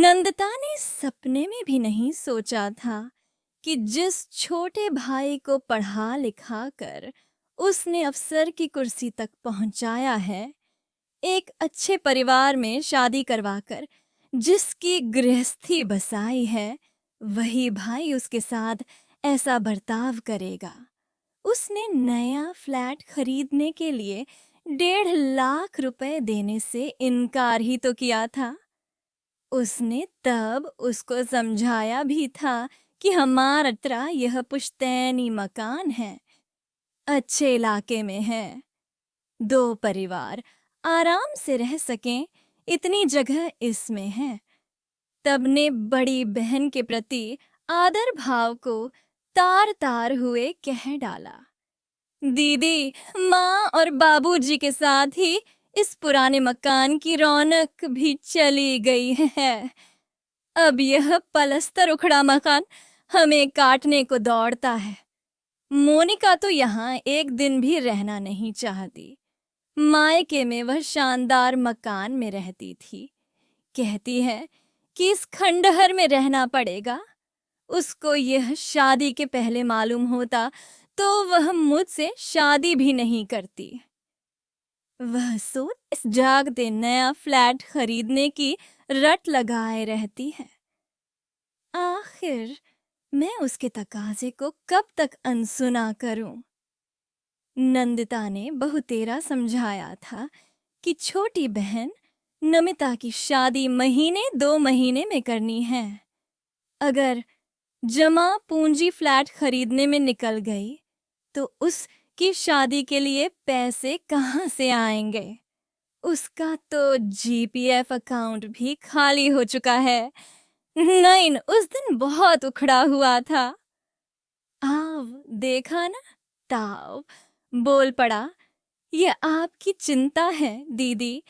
नंदिता ने सपने में भी नहीं सोचा था कि जिस छोटे भाई को पढ़ा लिखा कर उसने अफसर की कुर्सी तक पहुंचाया है, एक अच्छे परिवार में शादी करवाकर जिसकी गृहस्थी बसाई है, वही भाई उसके साथ ऐसा बर्ताव करेगा। उसने नया फ्लैट खरीदने के लिए 1.5 लाख रुपए देने से इनकार ही तो किया था। उसने तब उसको समझाया भी था कि हमारा यह पुश्तैनी मकान है, अच्छे इलाके में है, 2 परिवार आराम से रह सकें, इतनी जगह इसमें है। तब ने बड़ी बहन के प्रति आदर भाव को तार तार हुए कह डाला, दीदी, माँ और बाबूजी के साथ ही इस पुराने मकान की रौनक भी चली गई है। अब यह पलस्तर उखड़ा मकान हमें काटने को दौड़ता है। मोनिका तो यहाँ एक दिन भी रहना नहीं चाहती। मायके में वह शानदार मकान में रहती थी। कहती है कि इस खंडहर में रहना पड़ेगा। उसको यह शादी के पहले मालूम होता तो वह मुझसे शादी भी नहीं करती। वह सोच इस जागते नया फ्लैट खरीदने की रट लगाए रहती है। आखिर मैं उसके तकाजे को कब तक अनसुना करूं? नंदिता ने बहुतेरा समझाया था कि छोटी बहन नमिता की शादी 1-2 महीने में करनी है। अगर जमा पूंजी फ्लैट खरीदने में निकल गई तो उसकी शादी के लिए पैसे कहाँ से आएंगे? उसका तो जीपीएफ अकाउंट भी खाली हो चुका है। नहीं, उस दिन बहुत उखड़ा हुआ था। आव, देखा ना? ताव बोल पड़ा, ये आपकी चिंता है दीदी।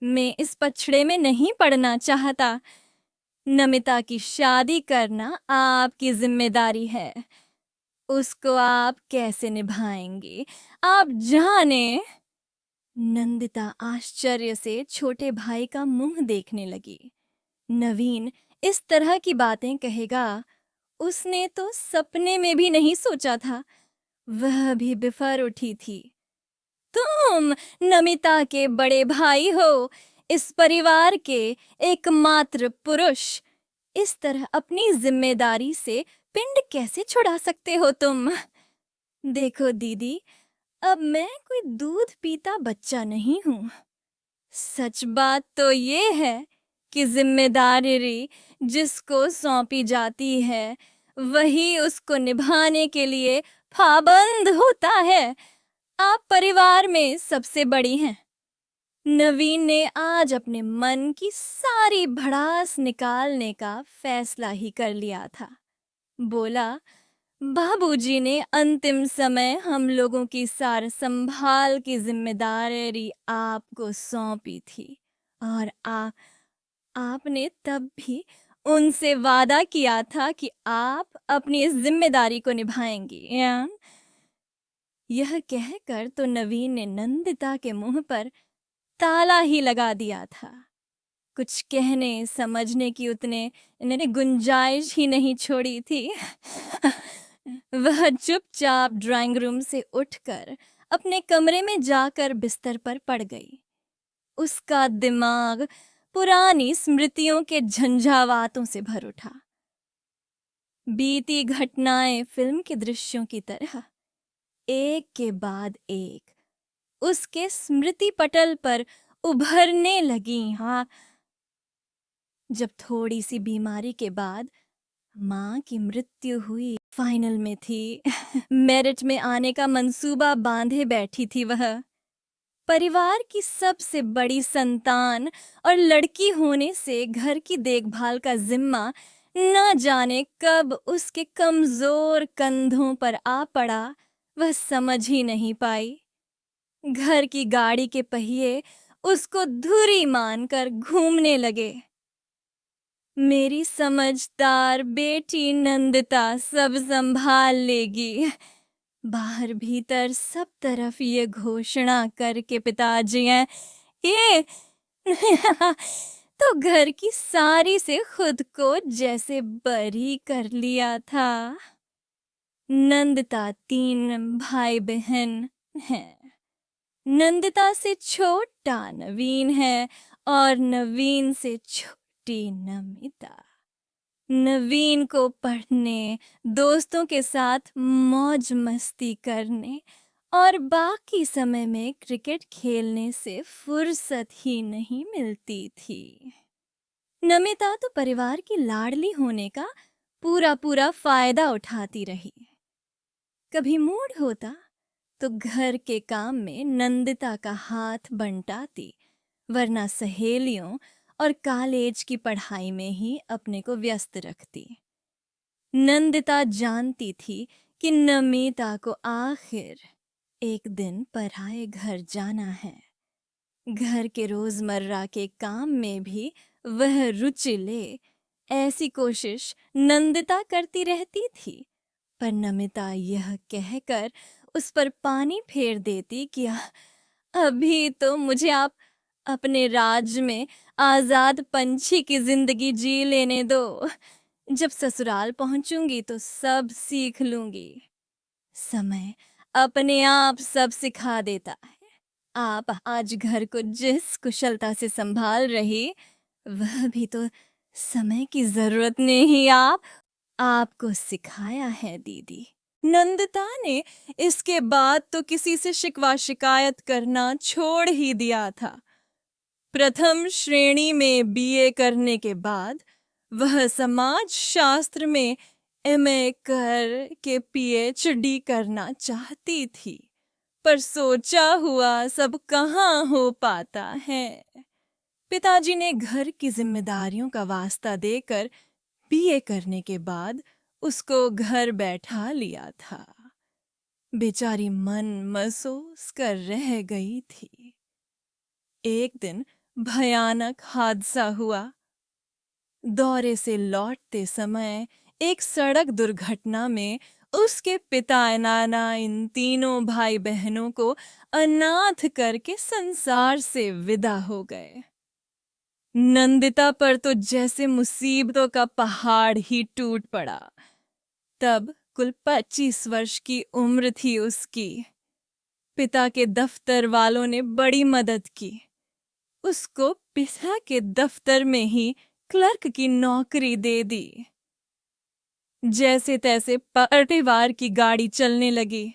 मैं इस पछड़े में नहीं पड़ना चाहता। नमिता की शादी करना आपकी जिम्मेदारी है। उसको आप कैसे निभाएंगे, आप जाने। नंदिता आश्चर्य से छोटे भाई का मुंह देखने लगी। नवीन इस तरह की बातें कहेगा, उसने तो सपने में भी नहीं सोचा था। वह भी बिफर उठी थी। तुम नमिता के बड़े भाई हो, इस परिवार के एकमात्र पुरुष। इस तरह अपनी जिम्मेदारी से पिंड कैसे छुड़ा सकते हो तुम? देखो दीदी, अब मैं कोई दूध पीता बच्चा नहीं हूं। सच बात तो ये है कि जिम्मेदारी जिसको सौंपी जाती है वही उसको निभाने के लिए पाबंद होता है। आप परिवार में सबसे बड़ी हैं। नवीन ने आज अपने मन की सारी भड़ास निकालने का फैसला ही कर लिया था। बोला, बाबूजी ने अंतिम समय हम लोगों की सार संभाल की जिम्मेदारी आपको सौंपी थी और आपने तब भी उनसे वादा किया था कि आप अपनी इस जिम्मेदारी को निभाएंगी। यह कहकर तो नवीन ने नंदिता के मुंह पर ताला ही लगा दिया था। कुछ कहने समझने की इन्होंने गुंजाइश ही नहीं छोड़ी थी। वह चुपचाप ड्राइंग रूम से उठकर अपने कमरे में जाकर बिस्तर पर पड़ गई। उसका दिमाग पुरानी स्मृतियों के झंझावातों से भर उठा। बीती घटनाएं फिल्म के दृश्यों की तरह एक के बाद एक उसके स्मृति पटल पर उभरने लगी। हाँ, जब थोड़ी सी बीमारी के बाद माँ की मृत्यु हुई, फाइनल में थी, मेरिट में आने का मंसूबा बांधे बैठी थी वह। परिवार की सबसे बड़ी संतान और लड़की होने से घर की देखभाल का जिम्मा न जाने कब उसके कमजोर कंधों पर आ पड़ा, वह समझ ही नहीं पाई। घर की गाड़ी के पहिए उसको धुरी मानकर घूमने लगे। मेरी समझदार बेटी नंदिता सब संभाल लेगी। बाहर भीतर सब तरफ ये घोषणा करके पिताजी हैं, ये तो घर की सारी से खुद को जैसे बरी कर लिया था। नंदिता 3 भाई बहन हैं। नंदिता से छोटा नवीन है और नवीन से छोटी नमिता। नवीन को पढ़ने, दोस्तों के साथ मौज मस्ती करने और बाकी समय में क्रिकेट खेलने से फुर्सत ही नहीं मिलती थी। नमिता तो परिवार की लाडली होने का पूरा पूरा फायदा उठाती रही। कभी मूड होता तो घर के काम में नंदिता का हाथ बंटाती, वरना सहेलियों और कॉलेज की पढ़ाई में ही अपने को व्यस्त रखती। नंदिता जानती थी कि नमिता को आखिर एक दिन पराए घर जाना है। घर के रोजमर्रा के काम में भी वह रुचि ले, ऐसी कोशिश नंदिता करती रहती थी। पर नमिता यह कहकर उस पर पानी फेर देती कि अभी तो मुझे आप अपने राज में आजाद पंछी की जिंदगी जी लेने दो। जब ससुराल पहुंचूंगी तो सब सीख लूंगी। समय अपने आप सब सिखा देता है। आप आज घर को जिस कुशलता से संभाल रही, वह भी तो समय की जरूरत ने ही आपको सिखाया है दीदी। नंदिता ने इसके बाद तो किसी से शिकवा शिकायत करना छोड़ ही दिया था। प्रथम श्रेणी में बीए करने के बाद वह समाज शास्त्र में एमए कर के पीएचडी करना चाहती थी, पर सोचा हुआ सब कहाँ हो पाता है। पिताजी ने घर की जिम्मेदारियों का वास्ता देकर बीए करने के बाद उसको घर बैठा लिया था। बेचारी मन महसूस कर रह गई थी। एक दिन भयानक हादसा हुआ। दौरे से लौटते समय एक सड़क दुर्घटना में उसके पिता नाना इन तीनों भाई बहनों को अनाथ करके संसार से विदा हो गए। नंदिता पर तो जैसे मुसीबतों का पहाड़ ही टूट पड़ा। तब कुल 25 वर्ष की उम्र थी उसकी। पिता के दफ्तर वालों ने बड़ी मदद की। उसको पिता के दफ्तर में ही क्लर्क की नौकरी दे दी। जैसे तैसे परिवार की गाड़ी चलने लगी।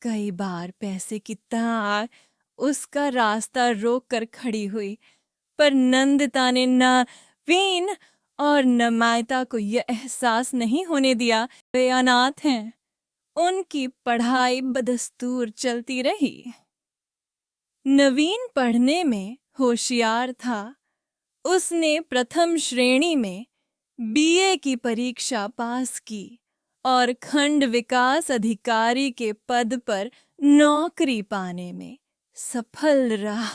कई बार पैसे की तार उसका रास्ता रोक कर खड़ी हुई, पर नंदिता ने नवीन और नमिता को यह एहसास नहीं होने दिया वे अनाथ हैं। उनकी पढ़ाई बदस्तूर चलती रही। नवीन पढ़ने में होशियार था। उसने प्रथम श्रेणी में बीए की परीक्षा पास की और खंड विकास अधिकारी के पद पर नौकरी पाने में सफल रहा।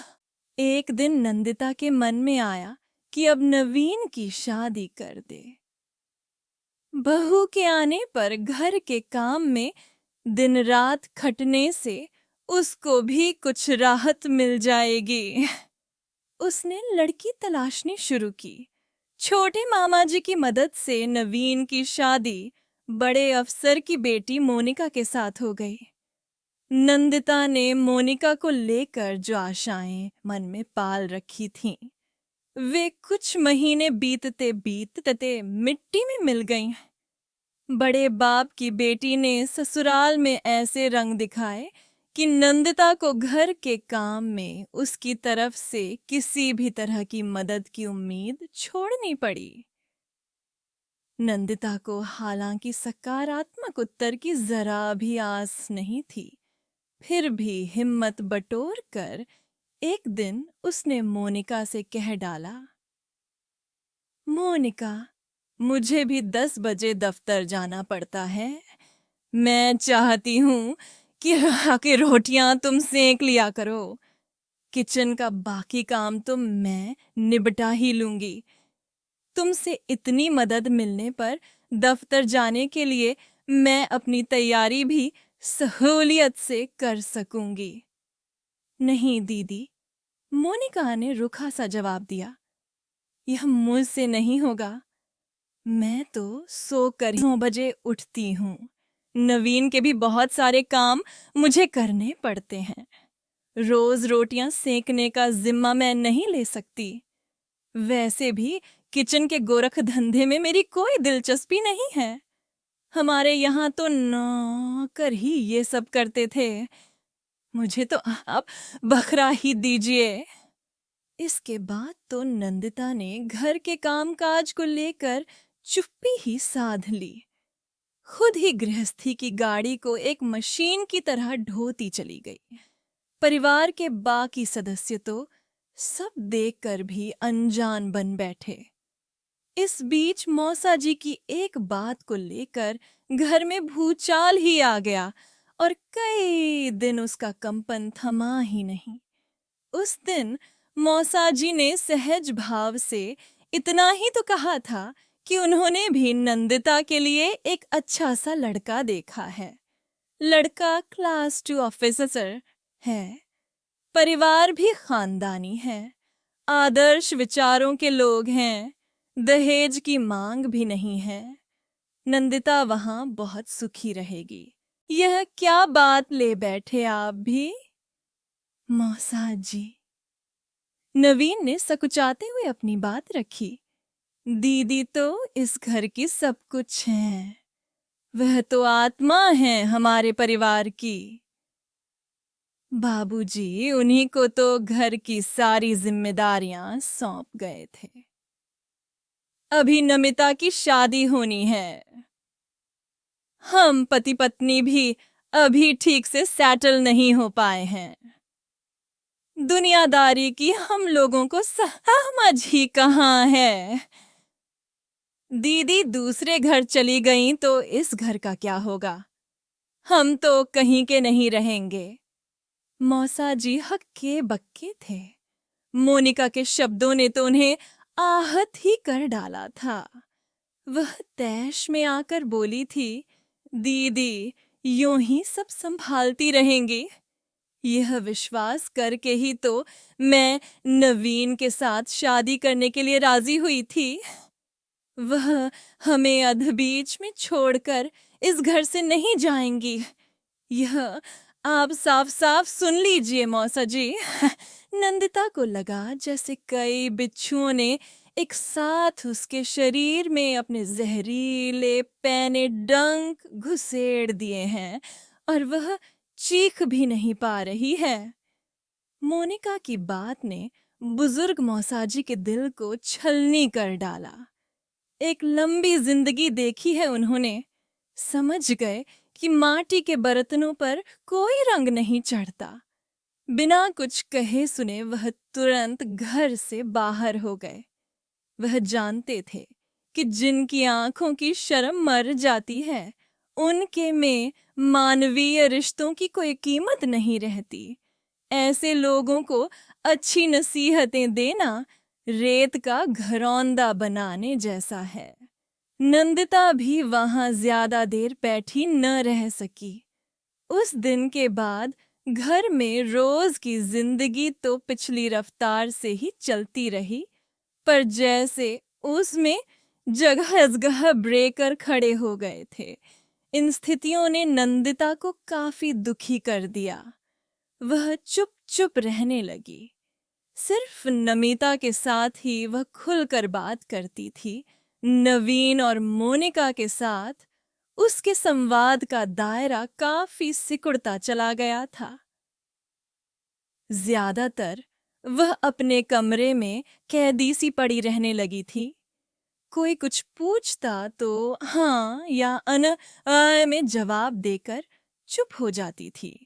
एक दिन नंदिता के मन में आया कि अब नवीन की शादी कर दे। बहू के आने पर घर के काम में दिन रात खटने से उसको भी कुछ राहत मिल जाएगी। उसने लड़की तलाशनी शुरू की। छोटे मामा जी की मदद से नवीन की शादी बड़े अफसर की बेटी मोनिका के साथ हो गई। नंदिता ने मोनिका को लेकर जो आशाएं मन में पाल रखी थीं, वे कुछ महीने बीतते बीतते मिट्टी में मिल गईं। बड़े बाप की बेटी ने ससुराल में ऐसे रंग दिखाए कि नंदिता को घर के काम में उसकी तरफ से किसी भी तरह की मदद की उम्मीद छोड़नी पड़ी। नंदिता को हालांकि सकारात्मक उत्तर की जरा भी आस नहीं थी, फिर भी हिम्मत बटोर कर एक दिन उसने मोनिका से कह डाला, मोनिका, मुझे भी 10 बजे दफ्तर जाना पड़ता है। मैं चाहती हूँ कि रोटियां तुम सेंक लिया करो। किचन का बाकी काम तो मैं निपटा ही लूंगी। तुमसे इतनी मदद मिलने पर दफ्तर जाने के लिए मैं अपनी तैयारी भी सहूलियत से कर सकूंगी। नहीं दीदी, मोनिका ने रुखा सा जवाब दिया। यह मुझसे नहीं होगा। मैं तो सोकर 9 बजे उठती हूँ। नवीन के भी बहुत सारे काम मुझे करने पड़ते हैं। रोज रोटियां सेकने का जिम्मा मैं नहीं ले सकती। वैसे भी किचन के गोरख धंधे में मेरी कोई दिलचस्पी नहीं है। हमारे यहाँ तो नौकर ही ये सब करते थे। मुझे तो आप बखरा ही दीजिए। इसके बाद तो नंदिता ने घर के कामकाज को लेकर चुप्पी ही साध ली। खुद ही गृहस्थी की गाड़ी को एक मशीन की तरह ढोती चली गई। परिवार के बाकी सदस्य तो सब देखकर भी अनजान बन बैठे। इस बीच मौसा जी की एक बात को लेकर घर में भूचाल ही आ गया और कई दिन उसका कंपन थमा ही नहीं। उस दिन मौसा जी ने सहज भाव से इतना ही तो कहा था कि उन्होंने भी नंदिता के लिए एक अच्छा सा लड़का देखा है। लड़का क्लास 2 ऑफिसर है। परिवार भी खानदानी है। आदर्श विचारों के लोग हैं। दहेज की मांग भी नहीं है। नंदिता वहां बहुत सुखी रहेगी। यह क्या बात ले बैठे आप भी? मौसा जी, नवीन ने सकुचाते हुए अपनी बात रखी। दीदी तो इस घर की सब कुछ है। वह तो आत्मा है हमारे परिवार की। बाबूजी उन्हीं को तो घर की सारी जिम्मेदारियां सौंप गए थे। अभी नमिता की शादी होनी है। हम पति पत्नी भी अभी ठीक से सेटल नहीं हो पाए हैं। दुनियादारी की हम लोगों को समझ ही कहाँ है। दीदी दूसरे घर चली गईं तो इस घर का क्या होगा? हम तो कहीं के नहीं रहेंगे। मौसा जी हक्के बक्के थे। मोनिका के शब्दों ने तो उन्हें आहत ही कर डाला था। वह तैश में आकर बोली थी, दीदी यूं ही सब संभालती रहेंगी। यह विश्वास करके ही तो मैं नवीन के साथ शादी करने के लिए राजी हुई थी। वह हमें अधबीच में छोड़कर इस घर से नहीं जाएंगी। यह आप साफ साफ सुन लीजिए मौसा जी। नंदिता को लगा जैसे कई बिच्छुओं ने एक साथ उसके शरीर में अपने जहरीले पैने डंक घुसेड़ दिए हैं और वह चीख भी नहीं पा रही है। मोनिका की बात ने बुजुर्ग मौसाजी के दिल को छलनी कर डाला। एक लंबी जिंदगी देखी है उन्होंने। समझ गए कि माटी के बर्तनों पर कोई रंग नहीं चढ़ता। बिना कुछ कहे सुने वह तुरंत घर से बाहर हो गए। वह जानते थे कि जिनकी आंखों की शर्म मर जाती है, उनके में मानवीय रिश्तों की कोई कीमत नहीं रहती। ऐसे लोगों को अच्छी नसीहतें देना रेत का घरौंदा बनाने जैसा है। नंदिता भी वहां ज्यादा देर बैठी न रह सकी। उस दिन के बाद घर में रोज की जिंदगी तो पिछली रफ्तार से ही चलती रही, पर जैसे उसमें जगह ब्रेकर खड़े हो गए थे। इन स्थितियों ने नंदिता को काफी दुखी कर दिया। वह चुप चुप रहने लगी। सिर्फ नमिता के साथ ही वह खुलकर बात करती थी। नवीन और मोनिका के साथ उसके संवाद का दायरा काफी सिकुड़ता चला गया था। ज्यादातर वह अपने कमरे में कैदी सी पड़ी रहने लगी थी। कोई कुछ पूछता तो हाँ या अन में जवाब देकर चुप हो जाती थी।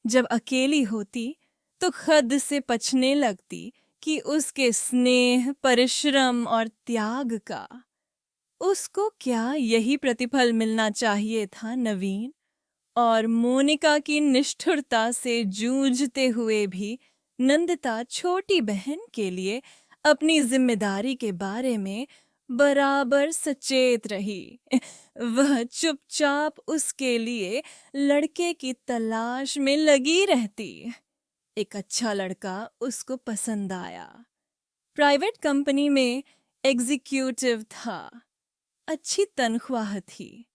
जब अकेली होती तो खुद से पछने लगती कि उसके स्नेह, परिश्रम और त्याग का उसको क्या यही प्रतिफल मिलना चाहिए था? नवीन और मोनिका की निष्ठुरता से जूझते हुए भी नंदिता छोटी बहन के लिए अपनी जिम्मेदारी के बारे में बराबर सचेत रही। वह चुपचाप उसके लिए लड़के की तलाश में लगी रहती। एक अच्छा लड़का उसको पसंद आया। प्राइवेट कंपनी में एग्जीक्यूटिव था। अच्छी तनख्वाह थी,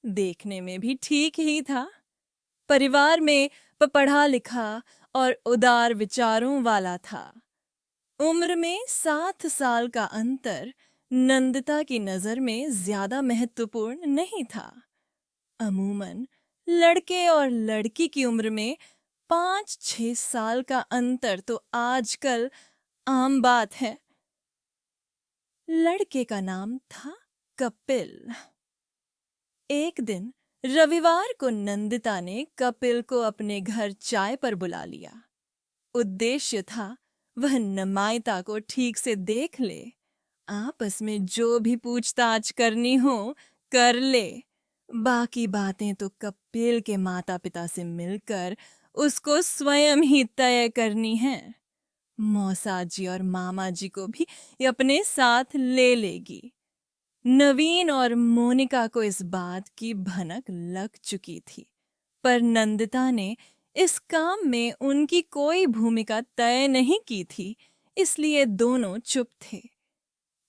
देखने में भी ठीक ही था। परिवार में पढ़ा लिखा और उदार विचारों वाला था। उम्र में 7 साल का अंतर नंदिता की नजर में ज्यादा महत्वपूर्ण नहीं था। अमूमन लड़के और लड़की की उम्र में 5-6 साल का अंतर तो आजकल आम बात है। लड़के का नाम था कपिल। एक दिन रविवार को नंदिता ने कपिल को अपने घर चाय पर बुला लिया। उद्देश्य था वह नमायता को ठीक से देख ले, आपस में जो भी पूछताछ करनी हो कर ले। बाकी बातें तो कपिल के माता पिता से मिलकर उसको स्वयं ही तय करनी है। मौसा जी और मामा जी को भी अपने साथ ले लेगी। नवीन और मोनिका को इस बात की भनक लग चुकी थी, पर नंदिता ने इस काम में उनकी कोई भूमिका तय नहीं की थी, इसलिए दोनों चुप थे।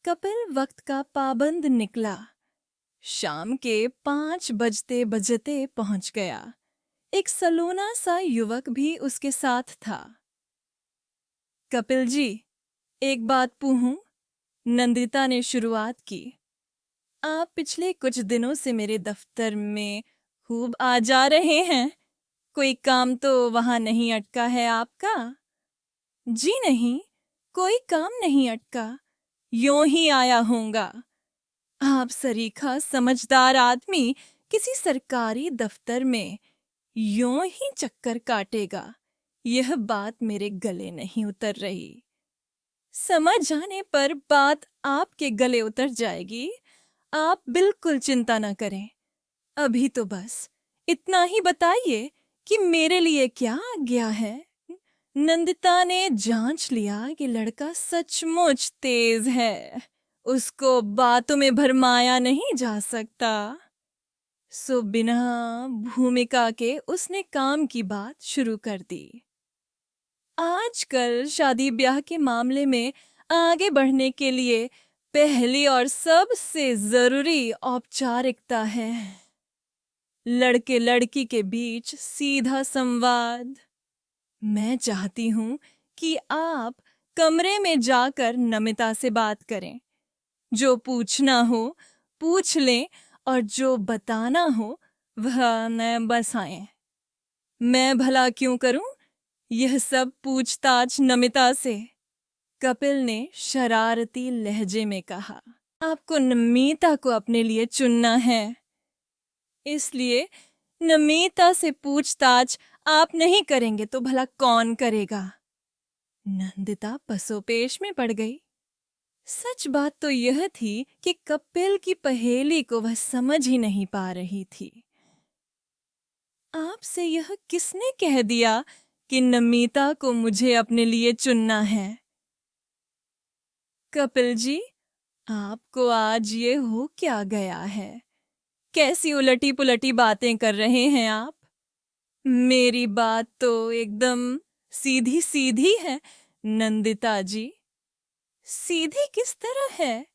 कपिल वक्त का पाबंद निकला। शाम के 5 बजते बजते पहुंच गया। एक सलोना सा युवक भी उसके साथ था। कपिल जी, एक बात पूछूं? नंदिता ने शुरुआत की। आप पिछले कुछ दिनों से मेरे दफ्तर में खूब आ जा रहे हैं। कोई काम तो वहां नहीं अटका है आपका? जी नहीं, कोई काम नहीं अटका, यूं ही आया होऊंगा। आप सरीखा समझदार आदमी किसी सरकारी दफ्तर में यूं ही चक्कर काटेगा, यह बात मेरे गले नहीं उतर रही। समझ जाने पर बात आपके गले उतर जाएगी, आप बिल्कुल चिंता न करें। अभी तो बस इतना ही बताइए कि मेरे लिए क्या आज्ञा है। नंदिता ने जांच लिया कि लड़का सचमुच तेज है, उसको बातों में भरमाया नहीं जा सकता। सो बिना भूमिका के उसने काम की बात शुरू कर दी। आजकल शादी ब्याह के मामले में आगे बढ़ने के लिए पहली और सबसे जरूरी औपचारिकता है लड़के लड़की के बीच सीधा संवाद। मैं चाहती हूं कि आप कमरे में जाकर नमिता से बात करें। जो पूछना हो पूछ लें और जो बताना हो वह न बस आए। मैं भला क्यों करूं यह सब पूछताछ नमिता से? कपिल ने शरारती लहजे में कहा। आपको नमिता को अपने लिए चुनना है, इसलिए नमिता से पूछताछ आप नहीं करेंगे तो भला कौन करेगा? नंदिता पसोपेश में पड़ गई। सच बात तो यह थी कि कपिल की पहेली को वह समझ ही नहीं पा रही थी। आपसे यह किसने कह दिया कि नमिता को मुझे अपने लिए चुनना है? कपिल जी, आपको आज ये हो क्या गया है? कैसी उलटी पुलटी बातें कर रहे हैं आप? मेरी बात तो एकदम सीधी सीधी है नंदिता जी। सीधी किस तरह है?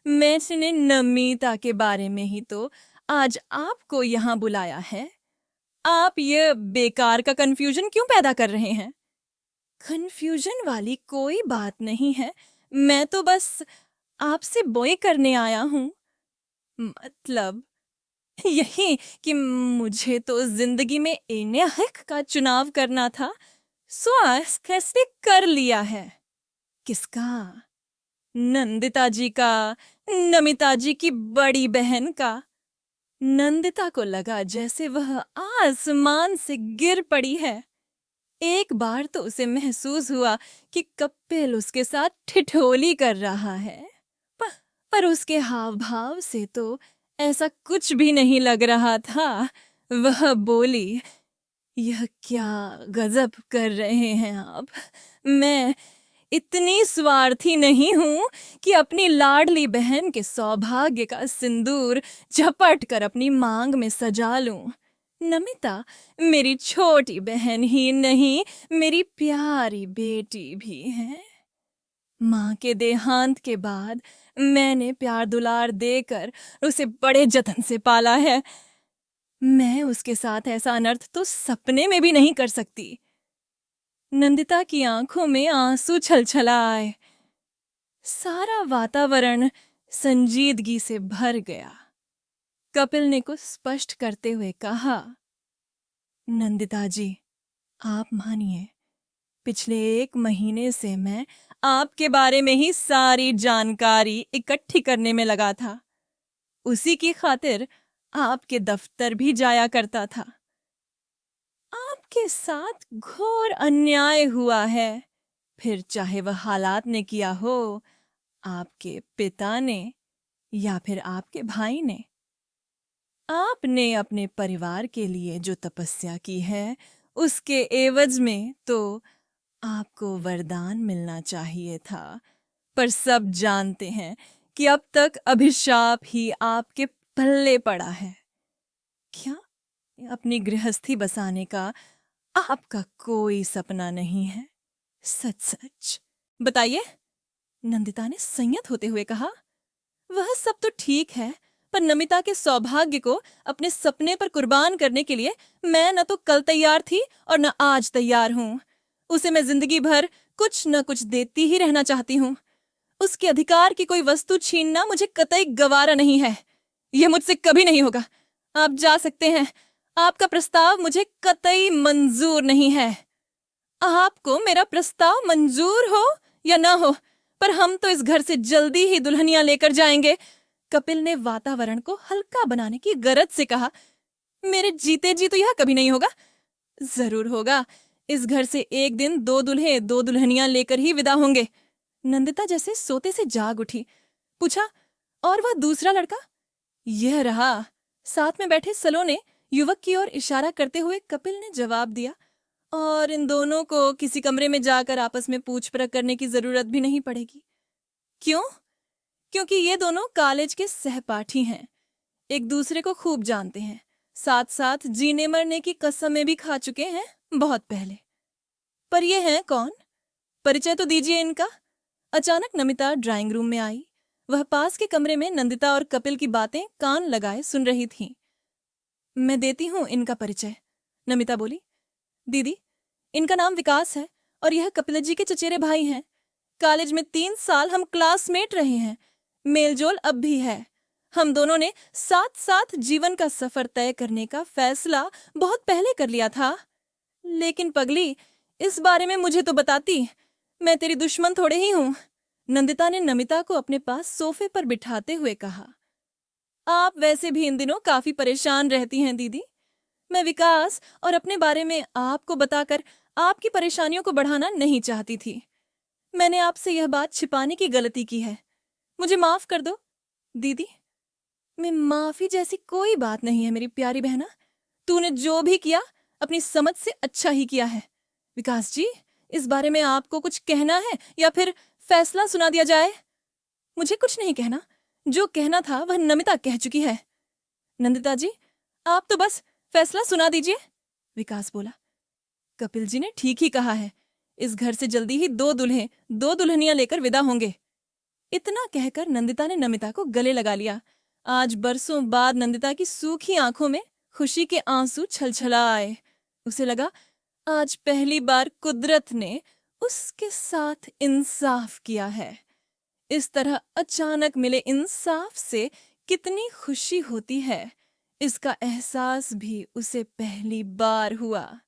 मैंने नमिता के बारे में ही तो आज आपको यहाँ बुलाया है। आप ये बेकार का कंफ्यूजन क्यों पैदा कर रहे हैं? कंफ्यूजन वाली कोई बात नहीं है, मैं तो बस आपसे बोए करने आया हूं। मतलब यही कि मुझे तो जिंदगी में इन्हें हक का चुनाव करना था, सो आज फैसले कर लिया है। किसका? नंदिता जी का, नमिता जी की बड़ी बहन का। नंदिता को लगा जैसे वह आसमान से गिर पड़ी है। एक बार तो उसे महसूस हुआ कि कपिल उसके साथ ठिठोली कर रहा है, पर उसके हाव भाव से तो ऐसा कुछ भी नहीं लग रहा था। वह बोली, यह क्या गजब कर रहे हैं आप? मैं इतनी स्वार्थी नहीं हूं कि अपनी लाडली बहन के सौभाग्य का सिंदूर झपट कर अपनी मांग में सजा लूं। नमिता मेरी छोटी बहन ही नहीं, मेरी प्यारी बेटी भी है। माँ के देहांत के बाद मैंने प्यार दुलार देकर उसे बड़े जतन से पाला है। मैं उसके साथ ऐसा अनर्थ तो सपने में भी नहीं कर सकती। नंदिता की आंखों में आंसू छलछला आए। सारा वातावरण संजीदगी से भर गया। कपिल ने कुछ स्पष्ट करते हुए कहा, नंदिता जी, आप मानिए, पिछले 1 महीने से मैं आपके बारे में ही सारी जानकारी इकट्ठी करने में लगा था। उसी की खातिर आपके दफ्तर भी जाया करता था। आपके साथ घोर अन्याय हुआ है, फिर चाहे वह हालात ने किया हो, आपके पिता ने या फिर आपके भाई ने। आपने अपने परिवार के लिए जो तपस्या की है, उसके एवज में तो आपको वरदान मिलना चाहिए था। पर सब जानते हैं कि अब तक अभिशाप ही आपके पल्ले पड़ा है। क्या अपनी गृहस्थी बसाने का आपका कोई सपना नहीं है? सच सच बताइए, नंदिता ने संयत होते हुए कहा। वह सब तो ठीक है, पर नमिता के सौभाग्य को अपने सपने पर कुर्बान करने के लिए मैं न तो कल तैयार थी और न आज तैयार हूं। उसे मैं जिंदगी भर कुछ न कुछ देती ही रहना चाहती हूँ। उसके अधिकार की कोई वस्तु छीनना मुझे कतई गवारा नहीं है। यह मुझसे कभी नहीं होगा। आप जा सकते हैं। आपका प्रस्ताव मुझे कतई मंजूर नहीं है। आपको मेरा प्रस्ताव मंजूर हो या ना हो, पर हम तो इस घर से जल्दी ही दुल्हनियां लेकर जाएंगे। कपिल ने वातावरण को हल्का बनाने की गरज से कहा। मेरे जीते जी तो यह कभी नहीं होगा। जरूर होगा। इस घर से एक दिन 2 दुल्हे 2 दुल्हनियां लेकर ही विदा होंगे। नंदिता जैसे सोते से जाग उठी। पूछा, और वह दूसरा लड़का? यह रहा। साथ में बैठे सलों ने युवक की ओर इशारा करते हुए कपिल ने जवाब दिया। और इन दोनों को किसी कमरे में जाकर आपस में पूछ परख करने की जरूरत भी नहीं पड़ेगी। क्यों? क्योंकि ये दोनों कॉलेज के सहपाठी हैं, एक दूसरे को खूब जानते हैं, साथ साथ जीने मरने की कसमें भी खा चुके हैं बहुत पहले। पर ये हैं कौन? परिचय तो दीजिए इनका। अचानक नमिता ड्राइंग रूम में आई। वह पास के कमरे में नंदिता और कपिल की बातें कान लगाए सुन रही थी। मैं देती हूँ इनका परिचय, नमिता बोली। दीदी, इनका नाम विकास है और यह कपिल जी के चचेरे भाई हैं। कॉलेज में 3 साल हम क्लासमेट रहे हैं। मेलजोल अब भी है। हम दोनों ने साथ साथ जीवन का सफर तय करने का फैसला बहुत पहले कर लिया था। लेकिन पगली, इस बारे में मुझे तो बताती। मैं तेरी दुश्मन थोड़े ही हूं। नंदिता ने नमिता को अपने पास सोफे पर बिठाते हुए कहा। आप वैसे भी इन दिनों काफी परेशान रहती हैं दीदी। मैं विकास और अपने बारे में आपको बताकर आपकी परेशानियों को बढ़ाना नहीं चाहती थी। मैंने आपसे यह बात छिपाने की गलती की है। मुझे माफ कर दो दीदी। मैं माफी जैसी कोई बात नहीं है मेरी प्यारी बहना। तूने जो भी किया अपनी समझ से अच्छा ही किया है। विकास जी, इस बारे में आपको कुछ कहना है या फिर फैसला सुना दिया जाए? मुझे कुछ नहीं कहना। जो कहना था वह नमिता कह चुकी है। नंदिता जी, आप तो बस फैसला सुना दीजिए, विकास बोला। कपिल जी ने ठीक ही कहा है। इस घर से जल्दी ही 2 दुल्हे 2 दुल्हनियां लेकर विदा होंगे। इतना कहकर नंदिता ने नमिता को गले लगा लिया। आज बरसों बाद नंदिता की सूखी आंखों में खुशी के आंसू छलछला आए। उसे लगा आज पहली बार कुदरत ने उसके साथ इंसाफ किया है। इस तरह अचानक मिले इंसाफ से कितनी खुशी होती है, इसका एहसास भी उसे पहली बार हुआ।